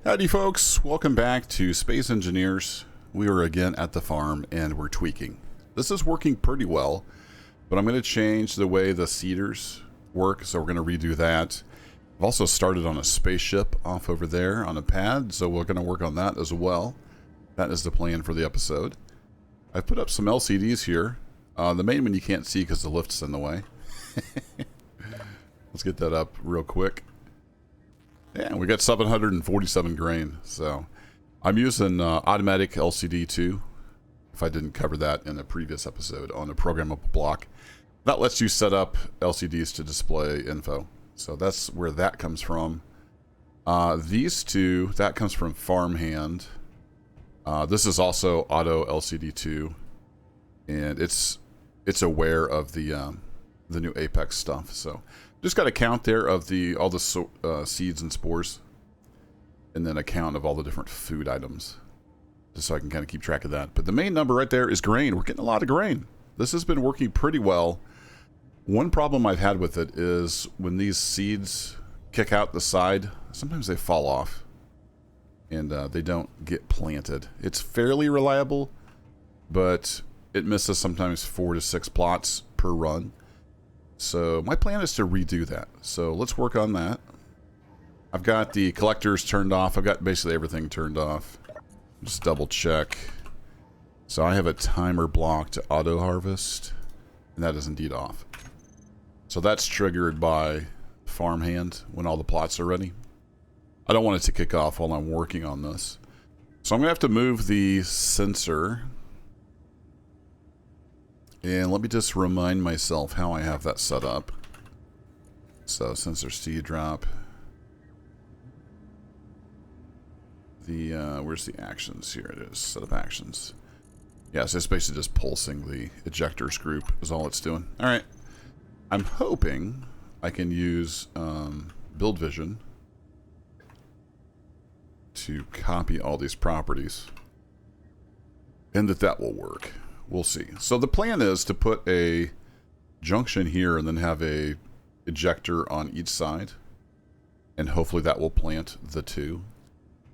Howdy folks, welcome back to Space Engineers. We are again at the farm and we're tweaking. This is working pretty well, but I'm going to change the way the seeders work, so we're going to redo that. I've also started on a spaceship off over there on a pad, so we're going to work on that as well. That is the plan for the episode. I've put up some LCDs here. The main one you can't see because the lift's in the way. Let's get that up real quick. Yeah, we got 747 grain, so I'm using automatic LCD too, if I didn't cover that in a previous episode on a programmable block. That lets you set up LCDs to display info, so that's where that comes from. These two, that comes from Farmhand. This is also auto LCD 2, and it's aware of the new Apex stuff, so just got a count there of all the seeds and spores, and then a count of all the different food items, just so I can kind of keep track of that. But the main number right there is grain. We're getting a lot of grain. This has been working pretty well. One problem I've had with it is when these seeds kick out the side, sometimes they fall off, and they don't get planted. It's fairly reliable, but it misses sometimes 4 to 6 plots per run. So my plan is to redo that. So let's work on that. I've got the collectors turned off. I've got basically everything turned off. Just double check. So I have a timer block to auto harvest, and that is indeed off. So that's triggered by Farmhand when all the plots are ready. I don't want it to kick off while I'm working on this. So I'm going to have to move the sensor. And let me just remind myself how I have that set up. So sensor seed drop. The where's the actions? Here it is. Set up actions. Yeah, so it's basically just pulsing the ejectors group is all it's doing. All right. I'm hoping I can use build vision to copy all these properties, and that will work. We'll see. So the plan is to put a junction here and then have a ejector on each side, and hopefully that will plant the two.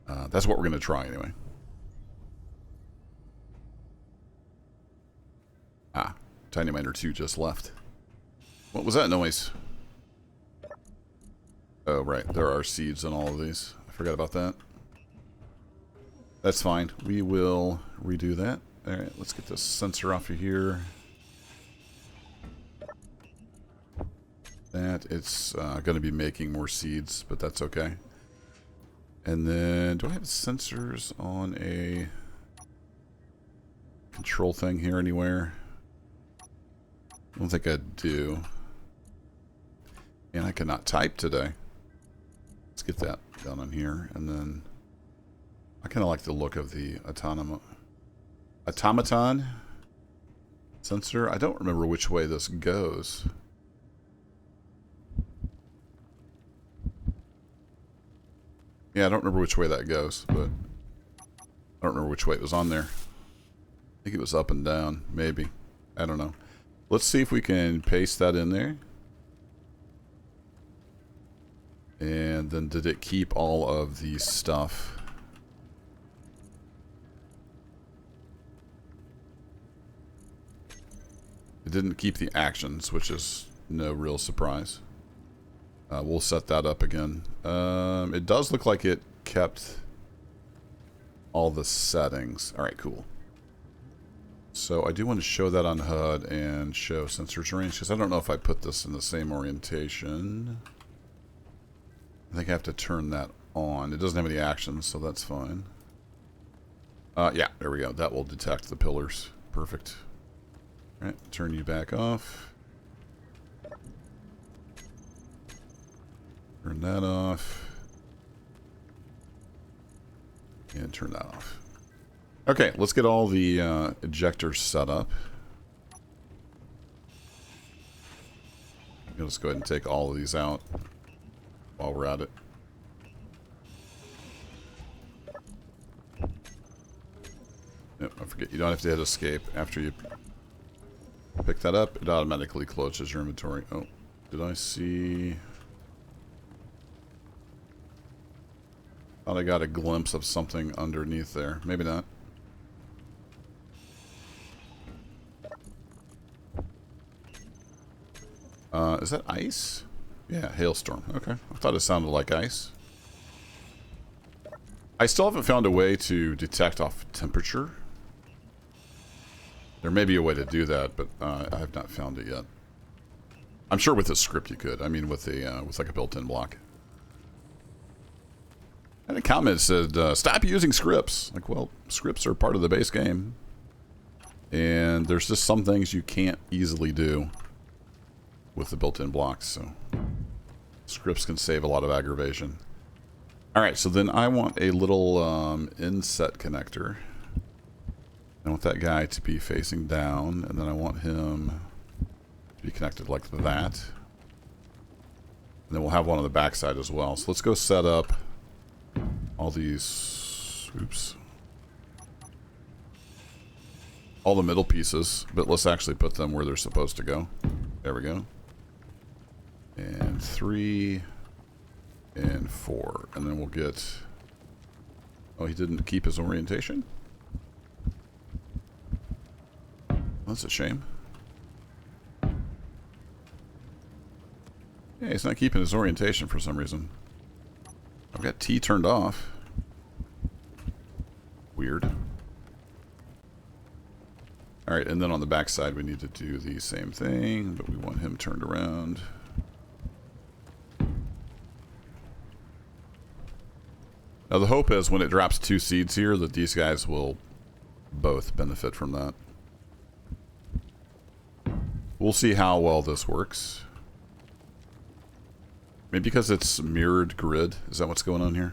That's what we're going to try anyway. Tiny Miner 2 just left. What was that noise? Oh, right. There are seeds in all of these. I forgot about that. That's fine. We will redo that. Alright, let's get this sensor off of here. That, it's going to be making more seeds, but that's okay. And then, do I have sensors on a control thing here anywhere? I don't think I do. And I cannot type today. Let's get that done on here. And then, I kind of like the look of the automaton sensor. I don't remember which way this goes. Yeah, I don't remember which way that goes, but I don't remember which way it was on there. I think it was up and down, maybe. I don't know. Let's see if we can paste that in there. And then did it keep all of the stuff? It didn't keep the actions, which is no real surprise. We'll set that up again. It does look like it kept all the settings. Alright, cool. So I do want to show that on HUD and show sensors range, because I don't know if I put this in the same orientation. I think I have to turn that on. It doesn't have any actions, so that's fine. Yeah, there we go. That will detect the pillars. Perfect. Alright, turn you back off. Turn that off. And turn that off. Okay, let's get all the ejectors set up. Let's go ahead and take all of these out while we're at it. Yep, I forget, you don't have to hit escape after you pick that up. It automatically closes your inventory. Oh, did I see... Thought I got a glimpse of something underneath there. Maybe not. Is that ice? Yeah, hailstorm. Okay. I thought it sounded like ice. I still haven't found a way to detect off temperature. There may be a way to do that, but I have not found it yet. I'm sure with this script you could. I mean, with like a built-in block. And a comment said, "Stop using scripts." Like, well, scripts are part of the base game, and there's just some things you can't easily do with the built-in blocks. So scripts can save a lot of aggravation. All right, so then I want a little inset connector. I want that guy to be facing down, and then I want him to be connected like that. And then we'll have one on the backside as well. So let's go set up all these, oops, all the middle pieces, but let's actually put them where they're supposed to go. There we go. And 3 and 4, and then we'll get, oh, he didn't keep his orientation? That's a shame. Yeah, he's not keeping his orientation for some reason. I've got T turned off. Weird. Alright, and then on the back side we need to do the same thing, but we want him turned around. Now the hope is when it drops 2 seeds here that these guys will both benefit from that. We'll see how well this works. Maybe because it's mirrored grid. Is that what's going on here?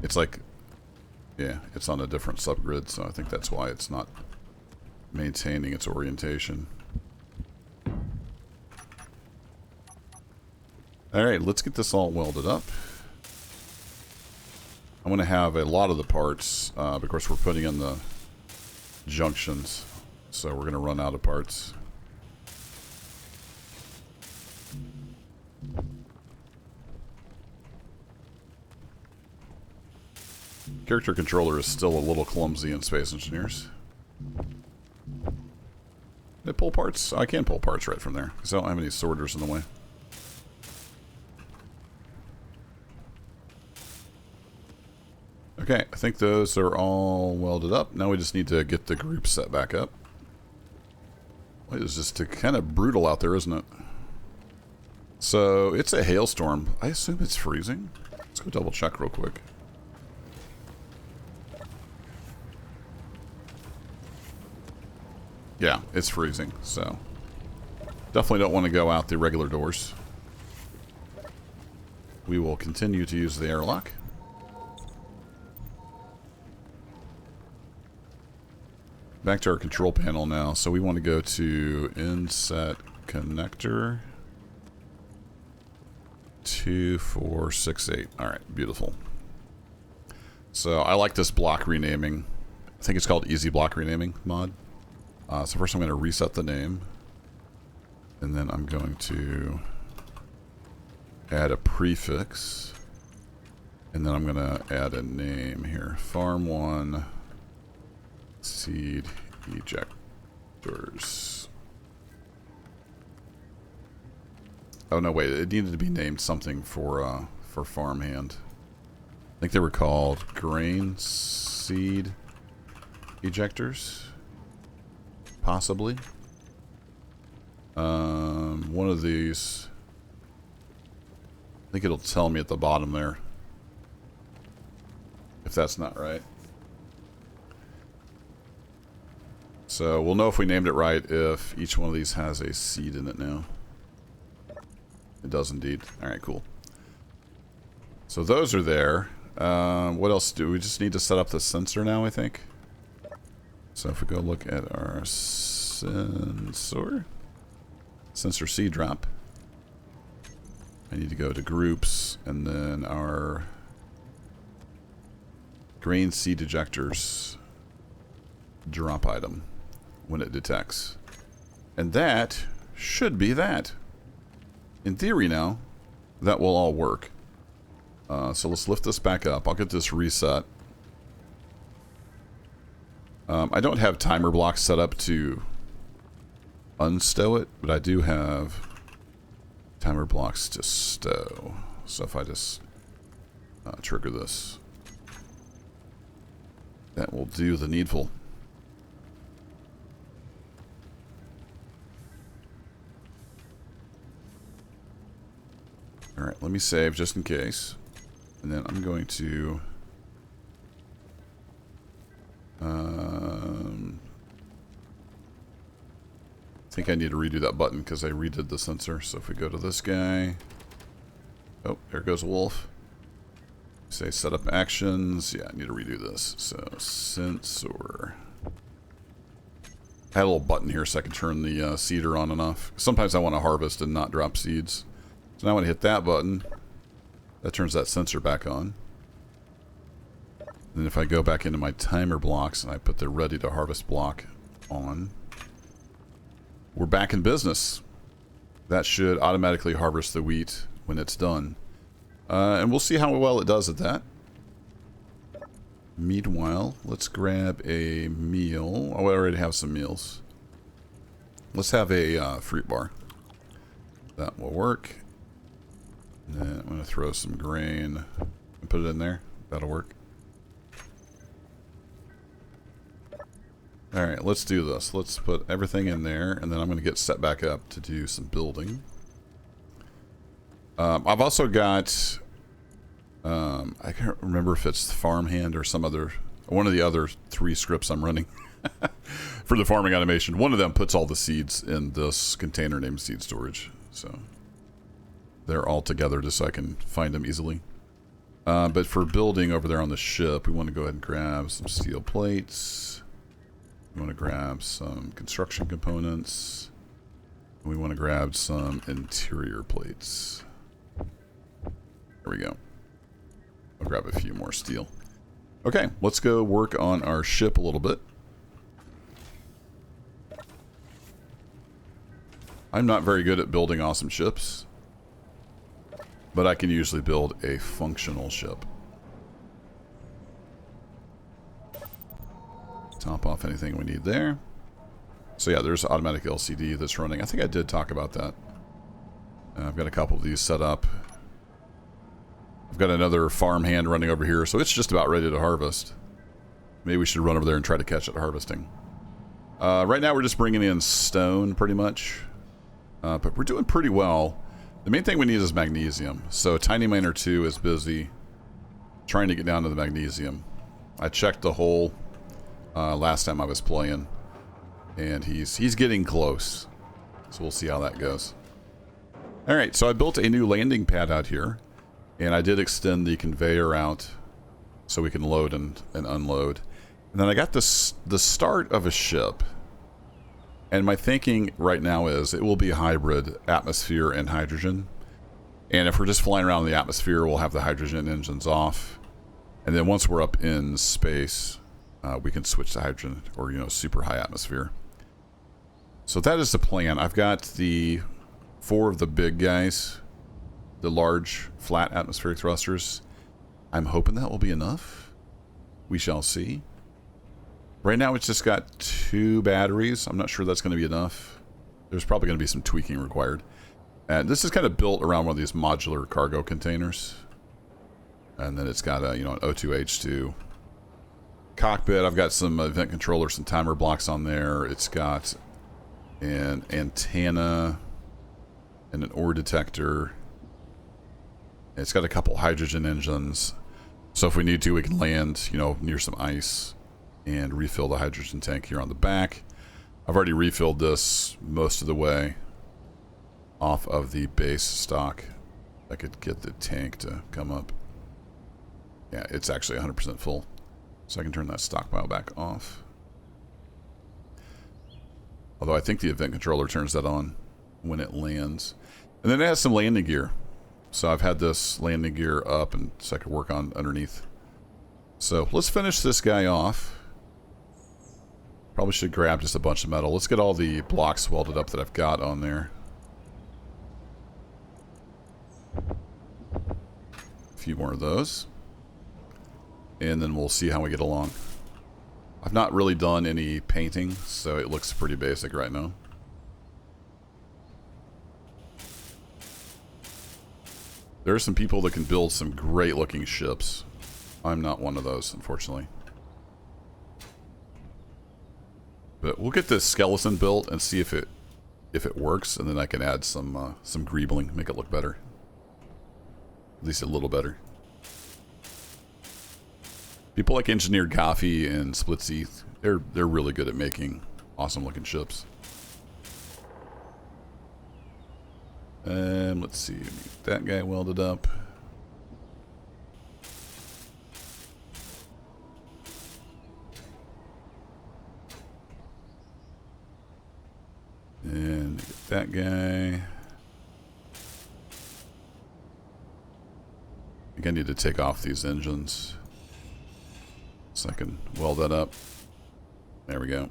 It's like, yeah, it's on a different subgrid, so I think that's why it's not maintaining its orientation. Alright, let's get this all welded up. I'm going to have a lot of the parts, of course we're putting in the junctions, so we're going to run out of parts. Character controller is still a little clumsy in Space Engineers. They pull parts? I can pull parts right from there, because I don't have any sorters in the way. Okay, I think those are all welded up. Now we just need to get the group set back up. It is just kind of brutal out there, isn't it? So, it's a hailstorm. I assume it's freezing. Let's go double check real quick. Yeah, it's freezing, so definitely don't want to go out the regular doors. We will continue to use the airlock. Back to our control panel now. So we want to go to inset connector 2468. All right, beautiful. So I like this block renaming. I think it's called Easy Block Renaming mod. So first I'm going to reset the name, and then I'm going to add a prefix, and then I'm going to add a name here. Farm 1 seed ejectors. Oh no, wait, it needed to be named something for farmhand. I think they were called grain seed ejectors. Possibly. One of these. I think it'll tell me at the bottom there if that's not right. So we'll know if we named it right if each one of these has a seed in it now. It does indeed. Alright, cool. So those are there. What else do we just need to set up the sensor now, I think? So if we go look at our sensor C drop, I need to go to groups and then our grain seed ejectors drop item when it detects. And that should be that. In theory now, that will all work. So let's lift this back up. I'll get this reset. I don't have timer blocks set up to unstow it, but I do have timer blocks to stow. So if I just trigger this, that will do the needful. Alright, let me save just in case. And then I'm going to... I think I need to redo that button because I redid the sensor. So if we go to this guy... Oh, there goes a wolf. Say set up actions. Yeah, I need to redo this. So sensor... I had a little button here so I can turn the seeder on and off. Sometimes I want to harvest and not drop seeds. So now when I hit that button, that turns that sensor back on. And if I go back into my timer blocks and I put the ready to harvest block on, we're back in business. That should automatically harvest the wheat when it's done. And we'll see how well it does at that. Meanwhile, let's grab a meal. Oh, I already have some meals. Let's have a fruit bar. That will work. And then I'm going to throw some grain and put it in there. That'll work. Alright, let's do this. Let's put everything in there, and then I'm going to get set back up to do some building. I've also got... I can't remember if it's farmhand or some other... One of the other 3 scripts I'm running for the farming automation. One of them puts all the seeds in this container named seed storage. So they're all together just so I can find them easily. But for building over there on the ship, we want to go ahead and grab some steel plates. We want to grab some construction components. We want to grab some interior plates. There we go. I'll grab a few more steel. Okay, let's go work on our ship a little bit. I'm not very good at building awesome ships, but I can usually build a functional ship. Top off anything we need there. So yeah, there's automatic LCD that's running. I think I did talk about that. I've got a couple of these set up. I've got another farmhand running over here, so it's just about ready to harvest. Maybe we should run over there and try to catch it harvesting. Right now we're just bringing in stone, pretty much. But we're doing pretty well. The main thing we need is magnesium. So Tiny Miner 2 is busy trying to get down to the magnesium. I checked the hole last time I was playing, and he's getting close. So we'll see how that goes. Alright, so I built a new landing pad out here. And I did extend the conveyor out so we can load and unload. And then I got the start of a ship. And my thinking right now is it will be hybrid atmosphere and hydrogen. And if we're just flying around in the atmosphere, we'll have the hydrogen engines off. And then once we're up in space, we can switch to hydrogen or, you know, super high atmosphere. So that is the plan. I've got the 4 of the big guys. The large, flat atmospheric thrusters. I'm hoping that will be enough. We shall see. Right now it's just got 2 batteries. I'm not sure that's going to be enough. There's probably going to be some tweaking required. And this is kind of built around one of these modular cargo containers. And then it's got a, you know, an O2H2 cockpit. I've got some event controllers, some timer blocks on there. It's got an antenna and an ore detector. It's got a couple hydrogen engines, so if we need to, we can land, you know, near some ice and refill the hydrogen tank here on the back. I've already refilled this most of the way off of the base stock. I could get the tank to come up. Yeah, it's actually 100% full, so I can turn that stockpile back off. Although I think the event controller turns that on when it lands. And then it has some landing gear. So I've had this landing gear up and so I could work on underneath. So let's finish this guy off. Probably should grab just a bunch of metal. Let's get all the blocks welded up that I've got on there. A few more of those. And then we'll see how we get along. I've not really done any painting, so it looks pretty basic right now. There are some people that can build some great looking ships. I'm not one of those, unfortunately. But we'll get this skeleton built and see if it works, and then I can add some greebling, make it look better. At least a little better. People like Engineered Coffee and Splitsy, they're really good at making awesome looking ships. Let's see, get that guy welded up. And get that guy. I think I need to take off these engines so I can weld that up. There we go.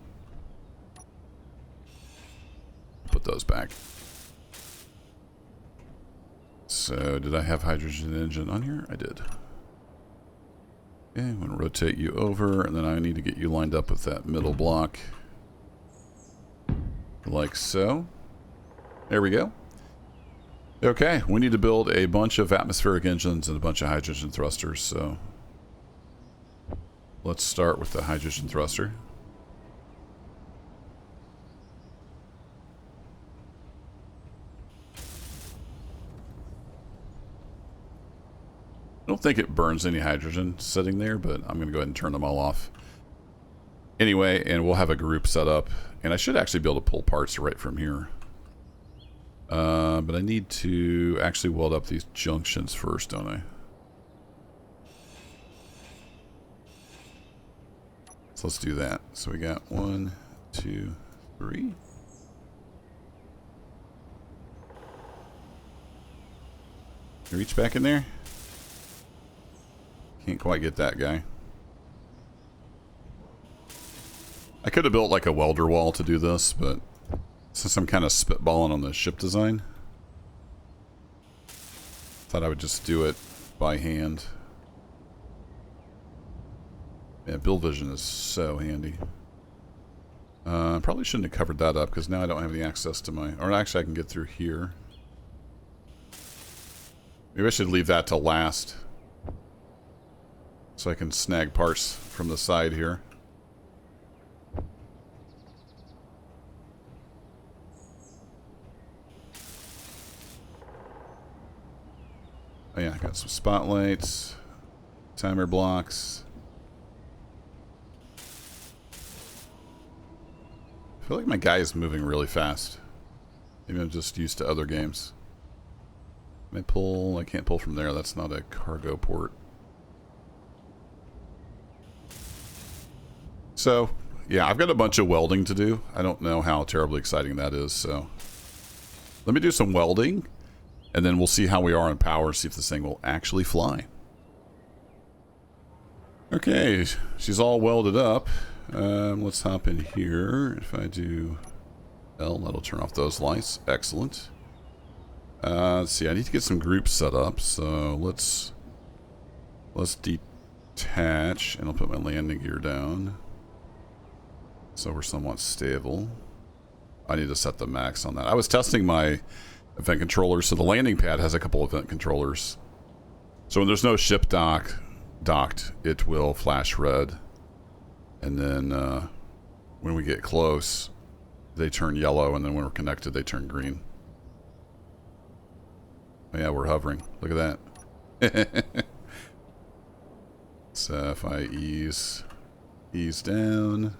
Put those back. So, did I have hydrogen engine on here? I did. Okay, I'm going to rotate you over, and then I need to get you lined up with that middle block. Like so. There we go. Okay, we need to build a bunch of atmospheric engines and a bunch of hydrogen thrusters, so let's start with the hydrogen thruster. I don't think it burns any hydrogen sitting there, but I'm going to go ahead and turn them all off. Anyway, and we'll have a group set up. And I should actually be able to pull parts right from here. But I need to actually weld up these junctions first, don't I? So let's do that. So we got 1, 2, 3. Can you reach back in there? Can't quite get that guy. I could have built like a welder wall to do this, but since I'm kind of spitballing on the ship design, thought I would just do it by hand. Yeah, build vision is so handy. Probably shouldn't have covered that up because now I don't have any access to my... Or actually I can get through here. Maybe I should leave that to last, so I can snag parts from the side here. Oh yeah, I got some spotlights, timer blocks. I feel like my guy is moving really fast. Maybe I'm just used to other games. Can I pull? I can't pull from there. That's not a cargo port. So, yeah, I've got a bunch of welding to do. I don't know how terribly exciting that is, so let me do some welding. And then we'll see how we are in power, see if this thing will actually fly. Okay, she's all welded up. Let's hop in here. If I do L, that'll turn off those lights. Excellent. Let's see, I need to get some groups set up. So let's detach, and I'll put my landing gear down, so we're somewhat stable. I need to set the max on that. I was testing my event controllers, so the landing pad has a couple event controllers. So when there's no ship docked, it will flash red, and then when we get close, they turn yellow, and then when we're connected, they turn green. Oh yeah, we're hovering. Look at that. So if I ease down,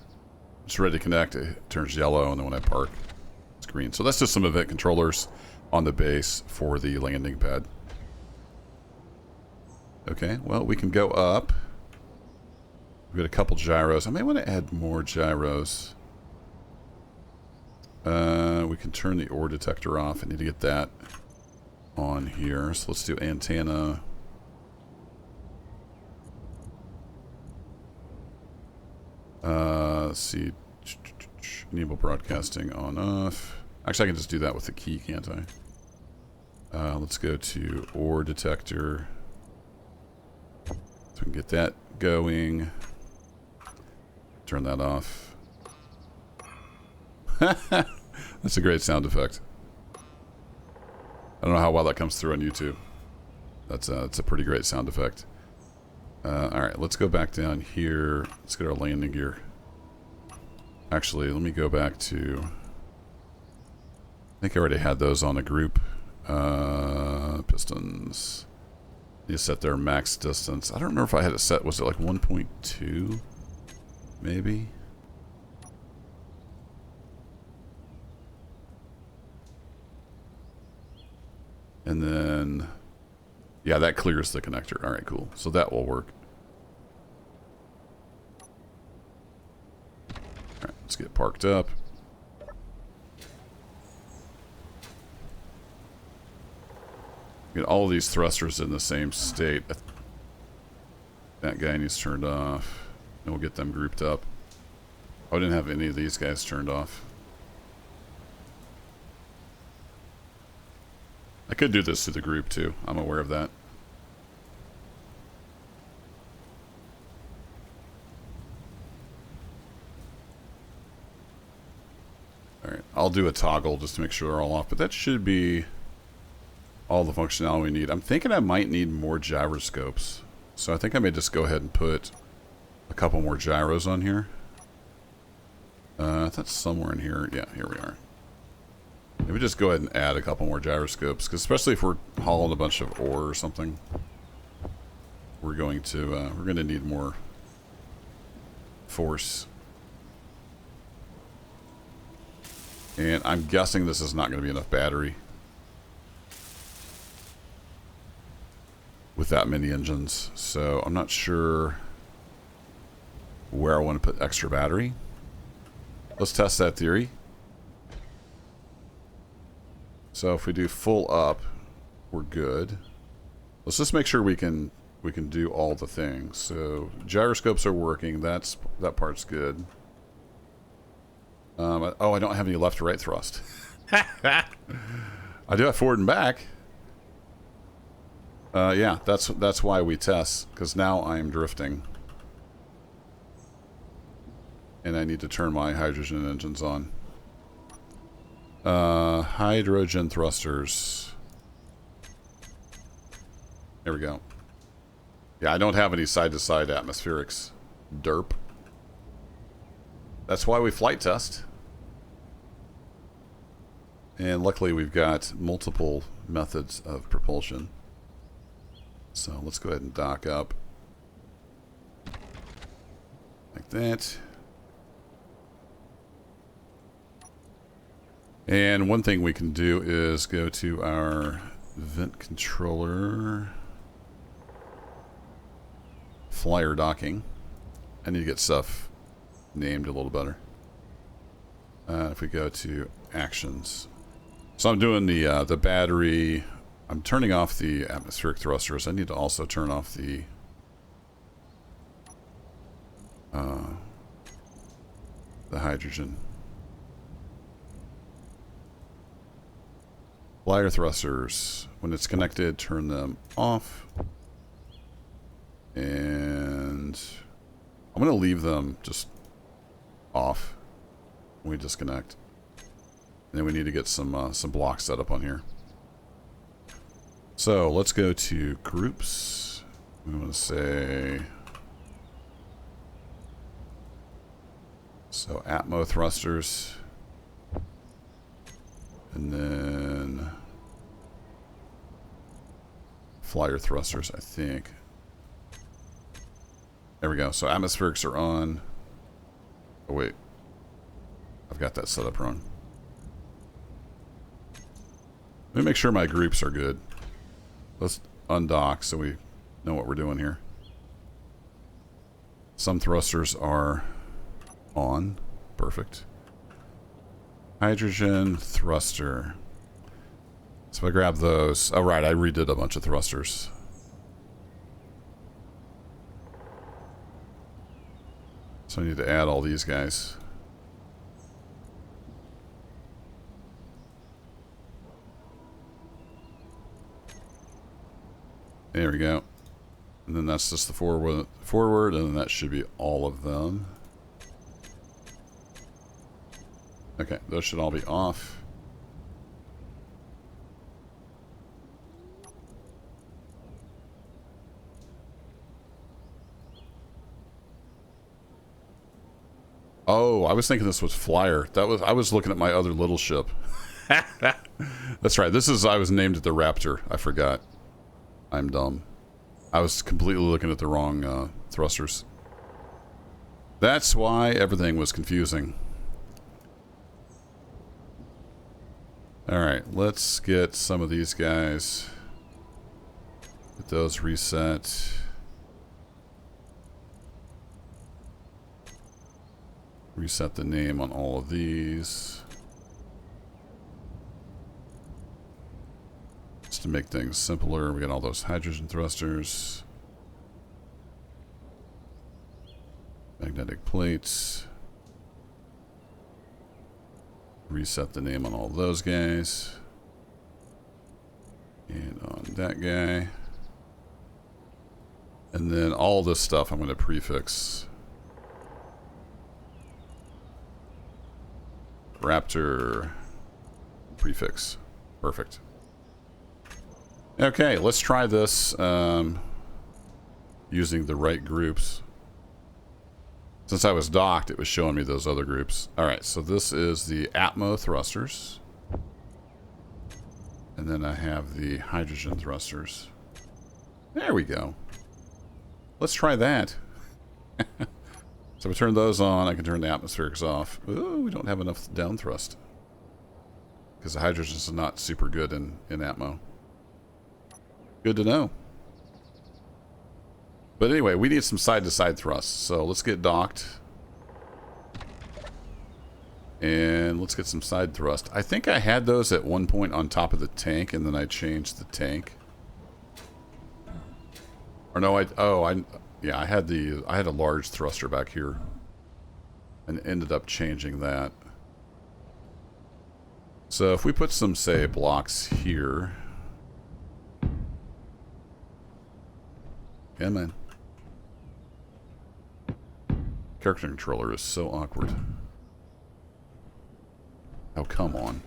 it's ready to connect. It turns yellow, and then when I park, it's green. So that's just some event controllers on the base for the landing pad. Okay, well, we can go up. We've got a couple gyros. I may want to add more gyros. We can turn the ore detector off. I need to get that on here. So let's do antenna. Let's see. Enable broadcasting on off. Actually, I can just do that with the key, can't I? Let's go to ore detector. we can get that going. Turn that off. That's a great sound effect. I don't know how well that comes through on YouTube. That's a pretty great sound effect. Alright, let's go back down here. Let's get our landing gear. Actually, let me go back to... I think I already had those on a group. Pistons. You set their max distance. I don't remember if I had it set. Was it like 1.2? Maybe? And then... yeah, that clears the connector. Alright, cool. So that will work. Alright, let's get parked up. Get all of these thrusters in the same state. That guy needs turned off. And we'll get them grouped up. I didn't have any of these guys turned off. I could do this through the group too. I'm aware of that. Alright, I'll do a toggle just to make sure they're all off, but that should be all the functionality we need. I'm thinking I might need more gyroscopes. So I think I may just go ahead and put a couple more gyros on here. That's somewhere in here. Yeah, here we are. Maybe just go ahead and add a couple more gyroscopes, because especially if we're hauling a bunch of ore or something, we're going to need more force. And I'm guessing this is not going to be enough battery with that many engines, so I'm not sure where I want to put extra battery. Let's test that theory. So if we do full up, we're good. Let's just make sure we can do all the things. So gyroscopes are working. That part's good. Oh, I don't have any left to right thrust. I do have forward and back. Yeah, that's why we test, because now I am drifting. And I need to turn my hydrogen engines on. Hydrogen thrusters. There we go. Yeah, I don't have any side-to-side atmospherics. Derp. That's why we flight test. And luckily we've got multiple methods of propulsion. So let's go ahead and dock up. Like that. And one thing we can do is go to our vent controller. Flyer docking. I need to get stuff named a little better. If we go to actions. So I'm doing the battery. I'm turning off the atmospheric thrusters. I need to also turn off the hydrogen. Flyer thrusters. When it's connected, turn them off. And I'm going to leave them just off when we disconnect. And then we need to get some blocks set up on here. So let's go to groups. We want to say... so Atmo thrusters. And then flyer thrusters, I think. There we go. So atmospherics are on. Oh, wait. I've got that set up wrong. Let me make sure my groups are good. Let's undock so we know what we're doing here. Some thrusters are on. Perfect. Hydrogen thruster. So if I grab those. Oh, right. I redid a bunch of thrusters. So I need to add all these guys. There we go. And then that's just the forward, and then that should be all of them. Okay, those should all be off. Oh, I was thinking this was Flyer. I was looking at my other little ship. That's right. I was named it the Raptor. I forgot. I'm dumb. I was completely looking at the wrong thrusters. That's why everything was confusing. Alright, let's get some of these guys. Get those reset. Reset the name on all of these. Just to make things simpler, we got all those hydrogen thrusters. Magnetic plates. Reset the name on all those guys. And on that guy. And then all this stuff I'm going to prefix. Raptor prefix. Perfect. Okay, let's try this using the right groups. Since I was docked, it was showing me those other groups. Alright, so this is the Atmo thrusters. And then I have the hydrogen thrusters. There we go. Let's try that. So if I turn those on, I can turn the atmospherics off. Ooh, we don't have enough down thrust. Because the hydrogen is not super good in Atmo. Good to know. But anyway, we need some side-to-side thrusts. So let's get docked. And let's get some side thrust. I think I had those at one point on top of the tank, and then I changed the tank. Or no, yeah, I had a large thruster back here. And ended up changing that. So if we put some, say, blocks here. Come on. Character controller is so awkward. Oh, come on.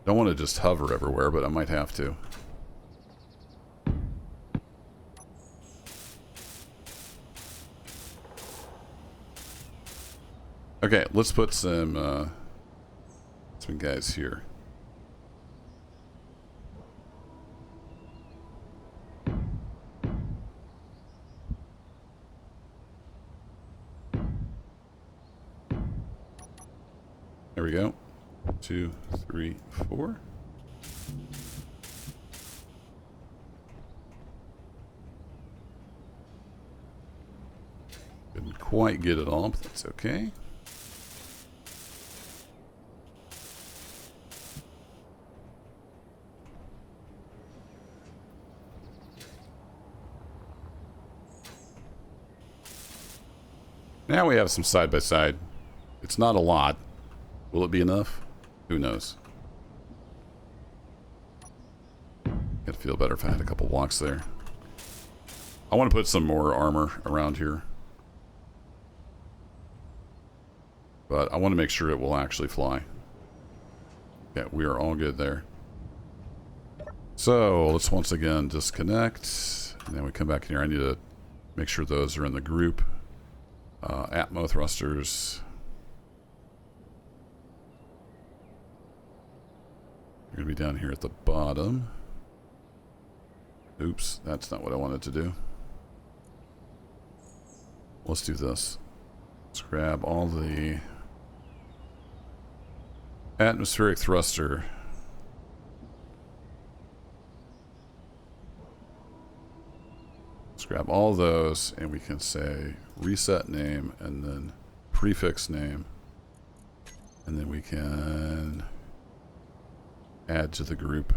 Don't want to just hover everywhere, but I might have to. Okay, let's put some guys here. There we go. 2, 3, 4. Didn't quite get it all, but that's okay. Now we have some side-by-side. It's not a lot. Will it be enough? Who knows? I'd feel better if I had a couple blocks there. I want to put some more armor around here. But I want to make sure it will actually fly. Yeah, we are all good there. So, let's once again disconnect. And then we come back in here. I need to make sure those are in the group. Atmo thrusters. You're going to be down here at the bottom. Oops, that's not what I wanted to do. Let's do this. Let's grab all the atmospheric thruster. Let's grab all those and we can say reset name and then prefix name. And then we can add to the group.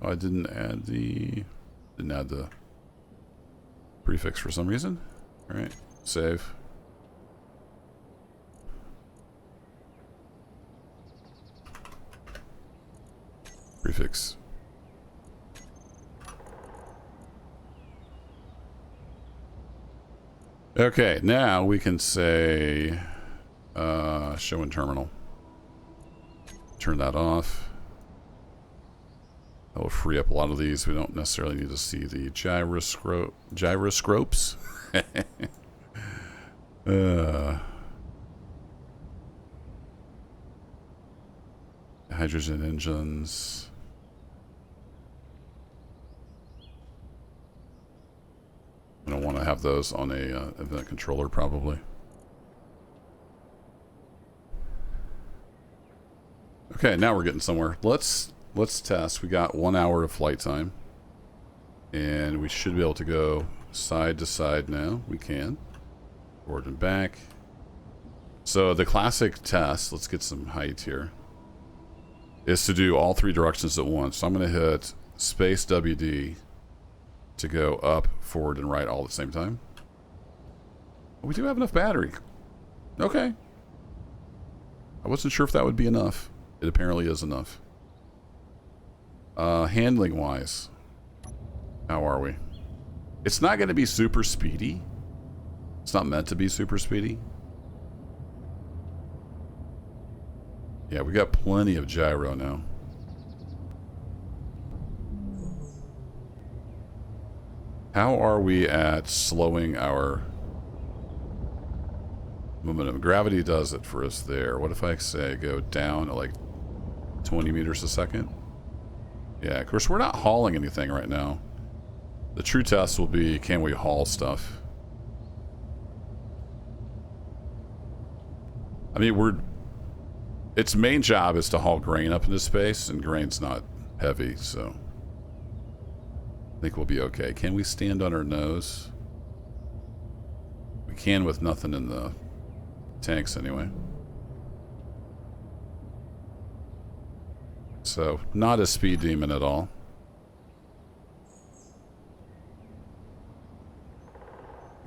Oh, I didn't add the prefix for some reason. All right, save. Prefix. Okay, now we can say show in terminal. Turn that off. That will free up a lot of these. We don't necessarily need to see the gyroscopes. Hydrogen engines. I don't want to have those on a event controller, probably. Okay, now we're getting somewhere. Let's test. We got 1 hour of flight time, and we should be able to go side to side now. We can forward and back. So the classic test. Let's get some height here. Is to do all three directions at once. So I'm going to hit space WD to go up, forward, and right all at the same time. We do have enough battery. Okay. I wasn't sure if that would be enough. It apparently is enough. Handling wise, how are we? It's not going to be super speedy. It's not meant to be super speedy. Yeah, we got plenty of gyro now. How are we at slowing our momentum? Gravity does it for us there. What if I say go down at like 20 meters a second? Yeah, of course we're not hauling anything right now. The true test will be, can we haul stuff? I mean, its main job is to haul grain up into space, and grain's not heavy, so I think we'll be okay. Can we stand on our nose? We can with nothing in the tanks anyway. So, not a speed demon at all.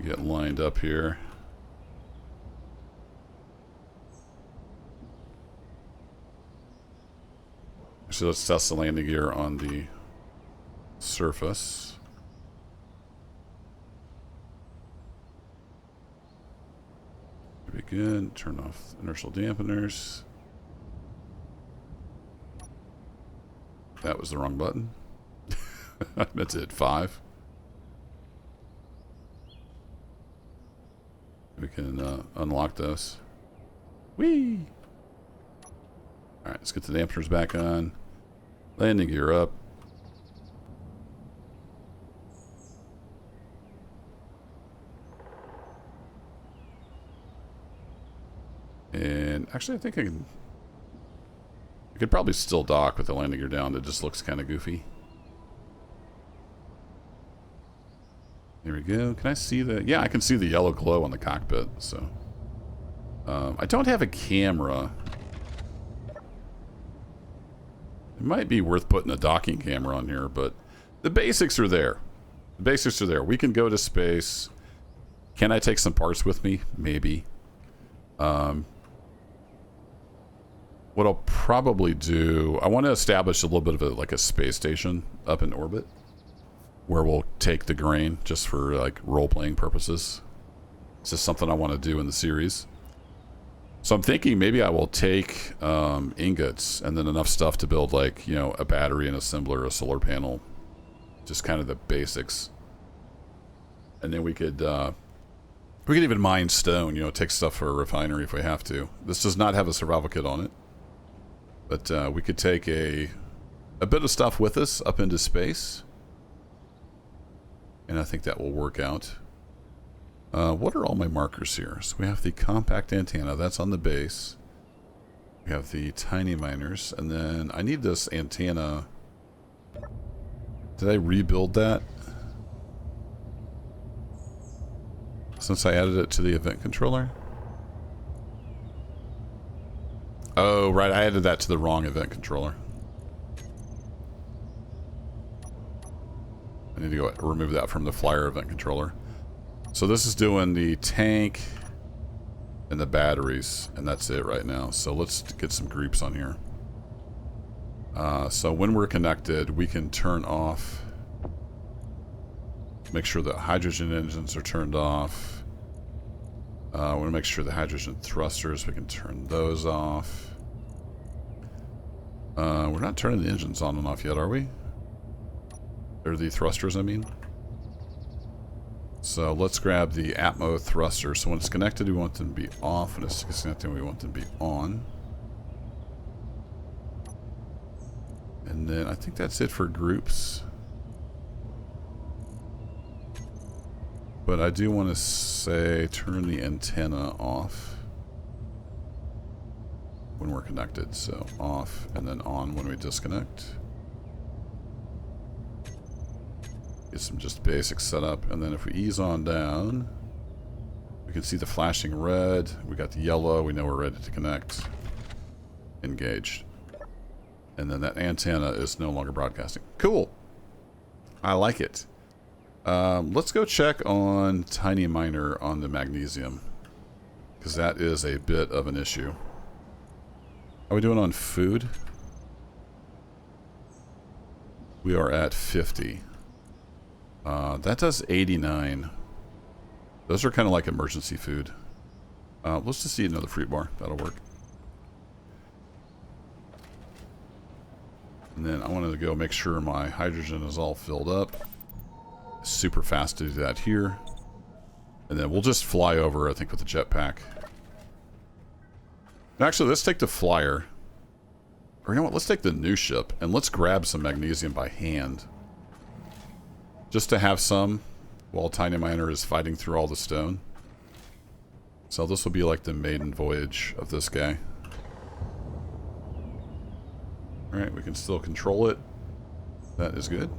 Get lined up here. So let's test the landing gear on the surface. Very good. Turn off inertial dampeners. That was the wrong button. I meant to hit 5. We can unlock those. Whee! Alright, let's get the dampeners back on. Landing gear up. And actually, I think I could probably still dock with the landing gear down. It just looks kind of goofy. There we go. Can I see the... Yeah, I can see the yellow glow on the cockpit, so... I don't have a camera. It might be worth putting a docking camera on here, but the basics are there. The basics are there. We can go to space. Can I take some parts with me? Maybe. What I'll probably do... I want to establish a little bit of like a space station up in orbit, where we'll take the grain just for like role-playing purposes. It's just something I want to do in the series. So I'm thinking maybe I will take ingots and then enough stuff to build like, you know, a battery, an assembler, a solar panel. Just kind of the basics. And then we could even mine stone, you know, take stuff for a refinery if we have to. This does not have a survival kit on it. But we could take a bit of stuff with us up into space. And I think that will work out. What are all my markers here? So we have the compact antenna. That's on the base. We have the tiny miners. And then I need this antenna. Did I rebuild that? Since I added it to the event controller? Oh, right. I added that to the wrong event controller. I need to go remove that from the flyer event controller. So this is doing the tank and the batteries, and that's it right now. So let's get some groups on here. So when we're connected, we can turn off, make sure the hydrogen engines are turned off. We want to make sure the hydrogen thrusters, we can turn those off. We're not turning the engines on and off yet, are we? Or the thrusters, I mean. So let's grab the Atmo thruster. So when it's connected, we want them to be off. When it's disconnected, we want them to be on. And then I think that's it for groups. But I do want to say turn the antenna off when we're connected. So off and then on when we disconnect. Get some just basic setup. And then if we ease on down, we can see the flashing red. We got the yellow. We know we're ready to connect. Engaged. And then that antenna is no longer broadcasting. Cool. I like it. Let's go check on Tiny Miner on the Magnesium, because that is a bit of an issue. How are we doing on food? We are at 50. That does 89. Those are kind of like emergency food. Let's just eat another fruit bar. That'll work. And then I wanted to go make sure my hydrogen is all filled up. Super fast to do that here. And then we'll just fly over, I think, with the jetpack. Actually, let's take the flyer. Or you know what? Let's take the new ship and let's grab some magnesium by hand. Just to have some while Tiny Miner is fighting through all the stone. So this will be like the maiden voyage of this guy. Alright, we can still control it. That is good.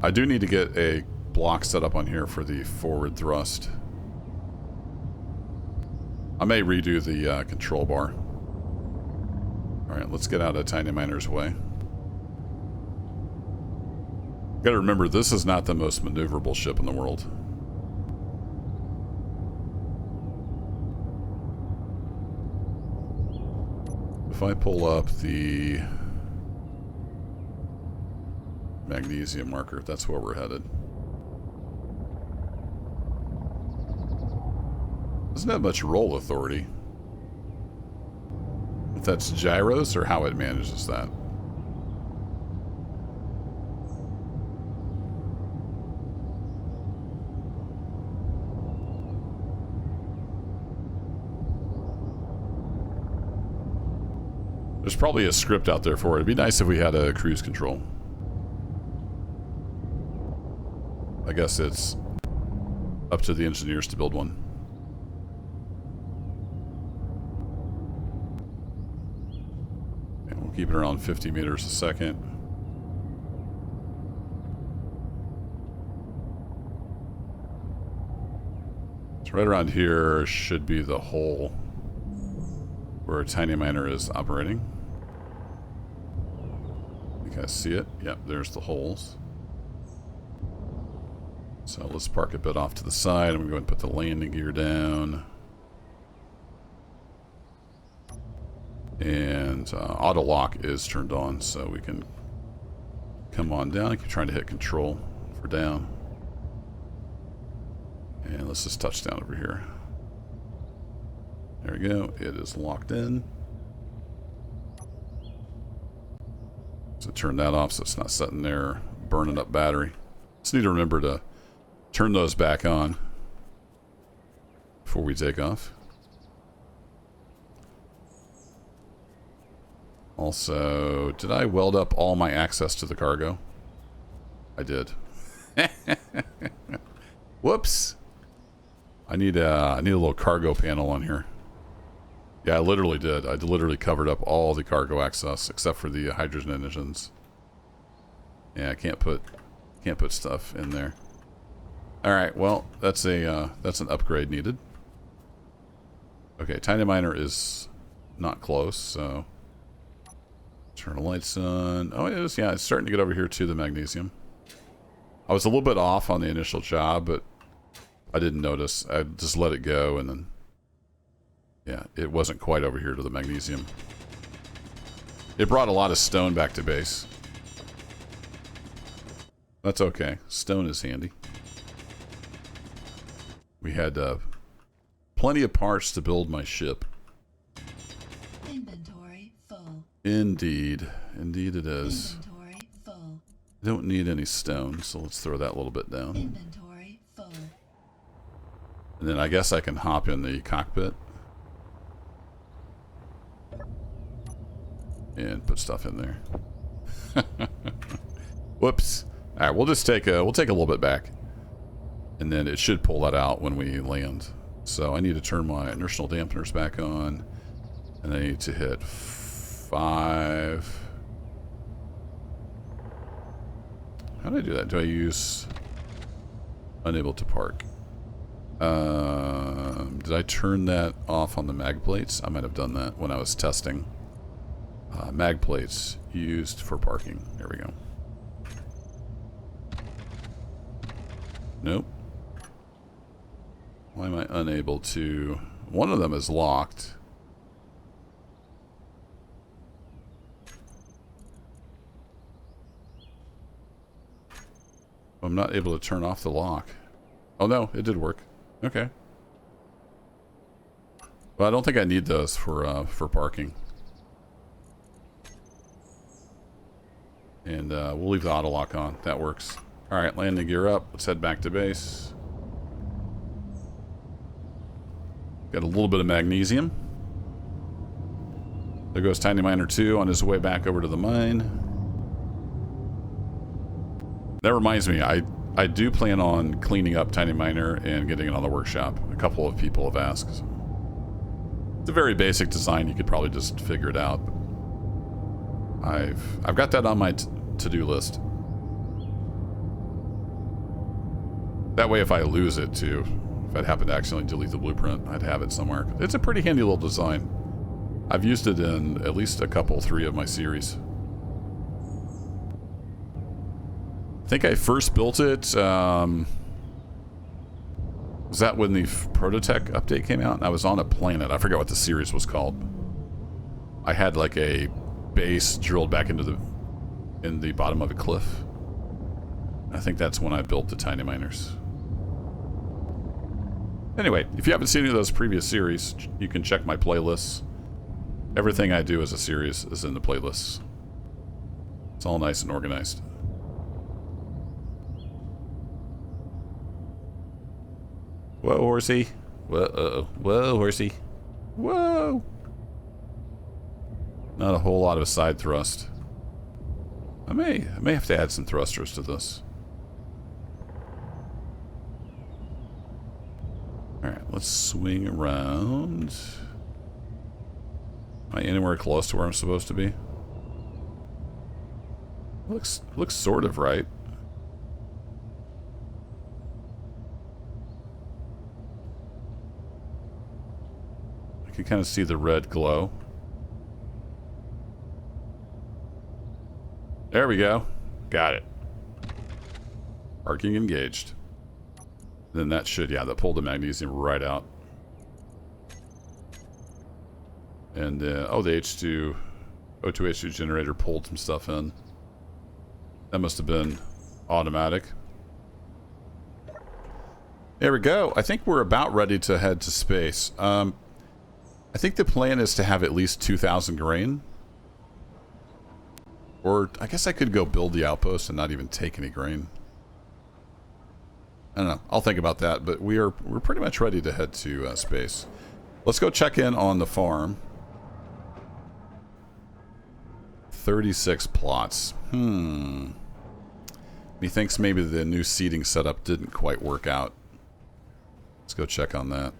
I do need to get a block set up on here for the forward thrust. I may redo the control bar. Alright, let's get out of Tiny Miner's way. Gotta remember, this is not the most maneuverable ship in the world. If I pull up the Magnesium marker, that's where we're headed. Doesn't have much roll authority. If that's gyros or how it manages that. There's probably a script out there for it. It'd be nice if we had a cruise control. I guess it's up to the engineers to build one. And we'll keep it around 50 meters a second. So right around here should be the hole where a Tiny Miner is operating. You guys see it? Yep, there's the holes. So let's park a bit off to the side. I'm going to go ahead and put the landing gear down. And auto lock is turned on, so we can come on down. I keep trying to hit control for down. And let's just touch down over here. There we go. It is locked in. So turn that off so it's not sitting there burning up battery. Just need to remember to turn those back on before we take off. Also, did I weld up all my access to the cargo? I did. Whoops. I need a little cargo panel on here. Yeah, I literally did. I literally covered up all the cargo access except for the hydrogen engines. Yeah, I can't put stuff in there. All right, well, that's an upgrade needed. Okay, Tiny Miner is not close, so turn the lights on. Oh, it is. Yeah, it's starting to get over here to the Magnesium. I was a little bit off on the initial job, but I didn't notice. I just let it go, and then yeah, it wasn't quite over here to the Magnesium. It brought a lot of stone back to base. That's okay. Stone is handy. We had plenty of parts to build my ship. Inventory full. Indeed. Indeed it is. Inventory full. I don't need any stone, so let's throw that a little bit down. Inventory full. And then I guess I can hop in the cockpit. And put stuff in there. Whoops. Alright, we'll just take a little bit back. And then it should pull that out when we land. So I need to turn my inertial dampeners back on. And I need to hit 5. How do I do that? Do I use unable to park? Did I turn that off on the mag plates? I might have done that when I was testing. Mag plates used for parking. There we go. Nope. Why am I unable to? One of them is locked. I'm not able to turn off the lock. Oh no, it did work. Okay. Well, I don't think I need those for parking. And we'll leave the auto lock on. That works. All right, landing gear up. Let's head back to base. Got a little bit of magnesium. There goes Tiny Miner 2 on his way back over to the mine. That reminds me, I do plan on cleaning up Tiny Miner and getting it on the workshop. A couple of people have asked. It's a very basic design. You could probably just figure it out. I've got that on my to-do list. That way if I lose it too, if I'd happen to accidentally delete the blueprint, I'd have it somewhere. It's a pretty handy little design. I've used it in at least a couple, 3 of my series. I think I first built it, was that when the Prototech update came out? And I was on a planet. I forget what the series was called. I had like a base drilled back into the bottom of a cliff. I think that's when I built the Tiny Miners. Anyway, if you haven't seen any of those previous series, you can check my playlists. Everything I do as a series is in the playlists. It's all nice and organized. Whoa, horsey. Whoa, whoa, horsey. Whoa. Not a whole lot of side thrust. I may have to add some thrusters to this. Alright, let's swing around. Am I anywhere close to where I'm supposed to be? Looks sort of right. I can kind of see the red glow. There we go. Got it. Parking engaged. Then that should, yeah, that pulled the magnesium right out. And, oh, the O2 H2 generator pulled some stuff in. That must have been automatic. There we go. I think we're about ready to head to space. I think the plan is to have at least 2,000 grain. Or I guess I could go build the outpost and not even take any grain. I don't know. I'll think about that. But we're pretty much ready to head to space. Let's go check in on the farm. 36 plots. Methinks maybe the new seating setup didn't quite work out. Let's go check on that.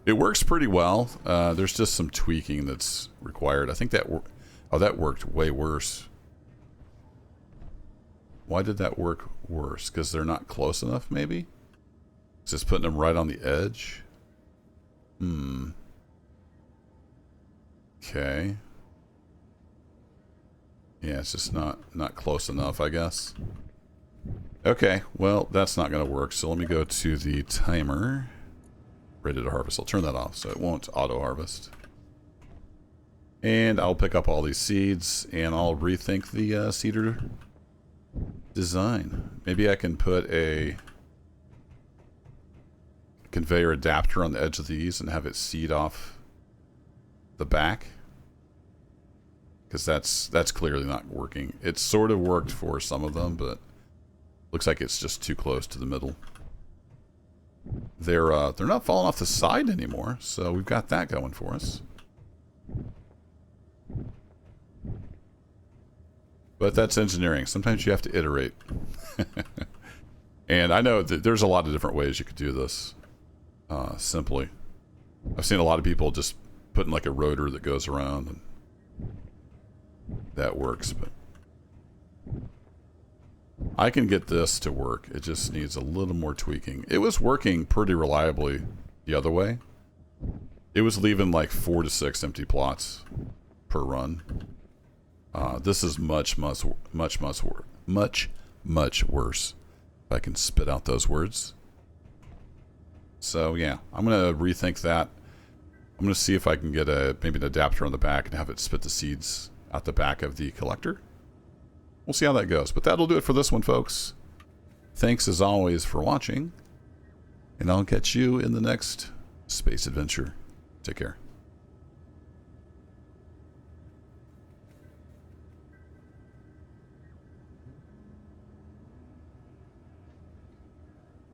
It works pretty well. There's just some tweaking that's required. I think that that worked way worse. Why did that work worse? Because they're not close enough, maybe? It's just putting them right on the edge. Okay. Yeah, it's just not close enough, I guess. Okay, well, that's not going to work. So let me go to the timer. ready to harvest. I'll turn that off so it won't auto harvest. And I'll pick up all these seeds and I'll rethink the seeder design. Maybe I can put a conveyor adapter on the edge of these and have it seed off the back, because that's clearly not working. It sort of worked for some of them, but looks like it's just too close to the middle. They're not falling off the side anymore, so we've got that going for us. But that's engineering. Sometimes you have to iterate. And I know that there's a lot of different ways you could do this. Simply, I've seen a lot of people just putting like a rotor that goes around, and that works, but I can get this to work. It just needs a little more tweaking. It was working pretty reliably the other way. It was leaving like 4 to 6 empty plots per run. This is much worse. If I can spit out those words. So yeah, I'm gonna rethink that. I'm gonna see if I can get maybe an adapter on the back and have it spit the seeds out the back of the collector. We'll see how that goes. But that'll do it for this one, folks. Thanks as always for watching, and I'll catch you in the next space adventure. Take care.